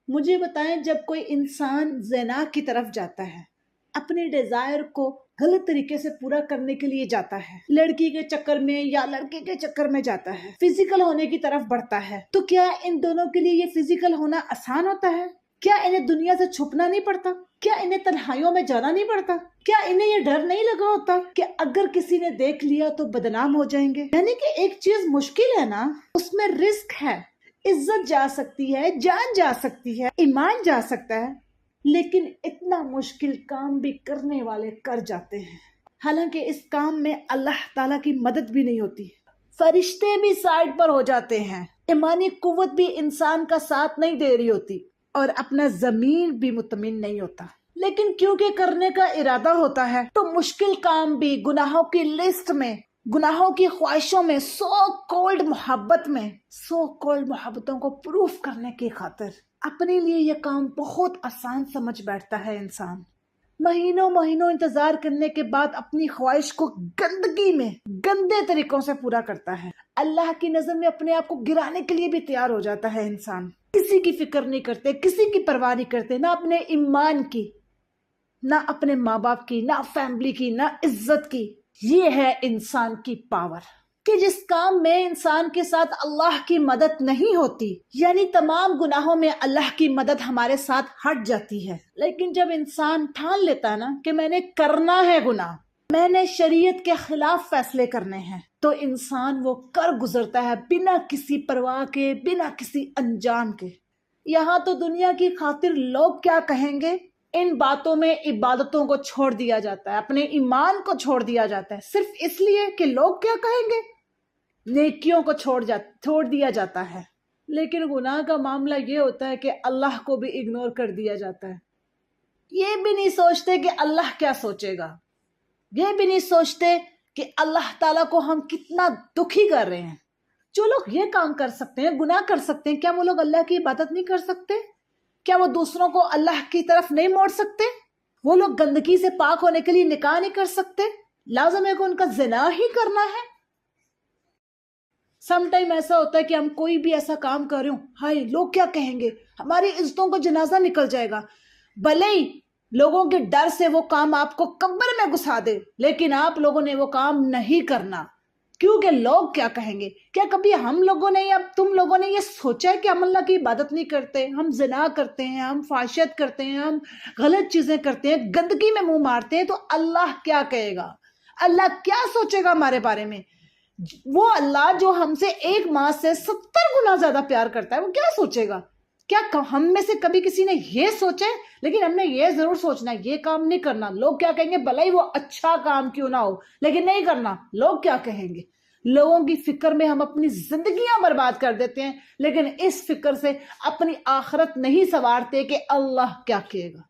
مجھے بتائیں، جب کوئی انسان زنا کی طرف جاتا ہے، اپنے ڈیزائر کو غلط طریقے سے پورا کرنے کے لیے جاتا ہے، لڑکی کے چکر میں یا لڑکے کے چکر میں جاتا ہے، فزیکل ہونے کی طرف بڑھتا ہے، تو کیا ان دونوں کے لیے یہ فزیکل ہونا آسان ہوتا ہے؟ کیا انہیں دنیا سے چھپنا نہیں پڑتا؟ کیا انہیں تنہائیوں میں جانا نہیں پڑتا؟ کیا انہیں یہ ڈر نہیں لگا ہوتا کہ اگر کسی نے دیکھ لیا تو بدنام ہو جائیں گے؟ یعنی کہ ایک چیز مشکل ہے نا، اس میں رسک ہے، عزت جا سکتی ہے، جان جا سکتی ہے، ایمان جا سکتا ہے، لیکن اتنا مشکل کام بھی کرنے والے کر جاتے ہیں، حالانکہ اس کام میں اللہ تعالیٰ کی مدد بھی نہیں ہوتی، فرشتے بھی سائڈ پر ہو جاتے ہیں، ایمانی قوت بھی انسان کا ساتھ نہیں دے رہی ہوتی، اور اپنا ضمیر بھی مطمئن نہیں ہوتا، لیکن کیونکہ کرنے کا ارادہ ہوتا ہے تو مشکل کام بھی گناہوں کی لسٹ میں، گناہوں کی خواہشوں میں، سو کولڈ محبتوں کو پروف کرنے کی خاطر اپنے لیے یہ کام بہت آسان سمجھ بیٹھتا ہے انسان، مہینوں انتظار کرنے کے بعد اپنی خواہش کو گندگی میں گندے طریقوں سے پورا کرتا ہے، اللہ کی نظر میں اپنے آپ کو گرانے کے لیے بھی تیار ہو جاتا ہے انسان، کسی کی فکر نہیں کرتے، کسی کی پرواہ نہیں کرتے، نہ اپنے ایمان کی، نہ اپنے ماں باپ کی، نہ فیملی کی، نہ عزت کی۔ یہ ہے انسان کی پاور کہ جس کام میں انسان کے ساتھ اللہ کی مدد نہیں ہوتی، یعنی تمام گناہوں میں اللہ کی مدد ہمارے ساتھ ہٹ جاتی ہے، لیکن جب انسان ٹھان لیتا ہے نا کہ میں نے کرنا ہے گناہ، میں نے شریعت کے خلاف فیصلے کرنے ہیں، تو انسان وہ کر گزرتا ہے بنا کسی پرواہ کے، بنا کسی انجام کے۔ یہاں تو دنیا کی خاطر لوگ کیا کہیں گے، ان باتوں میں عبادتوں کو چھوڑ دیا جاتا ہے، اپنے ایمان کو چھوڑ دیا جاتا ہے، صرف اس لیے کہ لوگ کیا کہیں گے، نیکیوں کو چھوڑ دیا جاتا ہے، لیکن گناہ کا معاملہ یہ ہوتا ہے کہ اللہ کو بھی اگنور کر دیا جاتا ہے، یہ بھی نہیں سوچتے کہ اللہ کیا سوچے گا، یہ بھی نہیں سوچتے کہ اللہ تعالیٰ کو ہم کتنا دکھی کر رہے ہیں۔ جو لوگ یہ کام کر سکتے ہیں، گناہ کر سکتے ہیں، کیا وہ لوگ اللہ کی عبادت نہیں کر سکتے؟ کیا وہ دوسروں کو اللہ کی طرف نہیں موڑ سکتے؟ وہ لوگ گندگی سے پاک ہونے کے لیے نکاح نہیں کر سکتے؟ لازم ہے کہ ان کا زنا ہی کرنا ہے؟ سم ٹائم ایسا ہوتا ہے کہ ہم کوئی بھی ایسا کام کر رہے ہوں، ہائے لوگ کیا کہیں گے، ہماری عزتوں کو جنازہ نکل جائے گا، بھلے ہی لوگوں کے ڈر سے وہ کام آپ کو قبر میں گھسا دے، لیکن آپ لوگوں نے وہ کام نہیں کرنا، کیونکہ لوگ کیا کہیں گے۔ کیا کبھی ہم لوگوں نے یا تم لوگوں نے یہ سوچا ہے کہ ہم اللہ کی عبادت نہیں کرتے، ہم زنا کرتے ہیں، ہم فحشیت کرتے ہیں، ہم غلط چیزیں کرتے ہیں، گندگی میں منہ مارتے ہیں، تو اللہ کیا کہے گا، اللہ کیا سوچے گا ہمارے بارے میں؟ وہ اللہ جو ہم سے ایک ماں سے 70 گنا زیادہ پیار کرتا ہے، وہ کیا سوچے گا؟ کیا ہم میں سے کبھی کسی نے یہ سوچا ہے؟ لیکن ہم نے یہ ضرور سوچنا ہے، یہ کام نہیں کرنا، لوگ کیا کہیں گے، بھلے ہی وہ اچھا کام کیوں نہ ہو، لیکن نہیں کرنا، لوگ کیا کہیں گے۔ لوگوں کی فکر میں ہم اپنی زندگیاں برباد کر دیتے ہیں، لیکن اس فکر سے اپنی آخرت نہیں سنوارتے کہ اللہ کیا کہے گا۔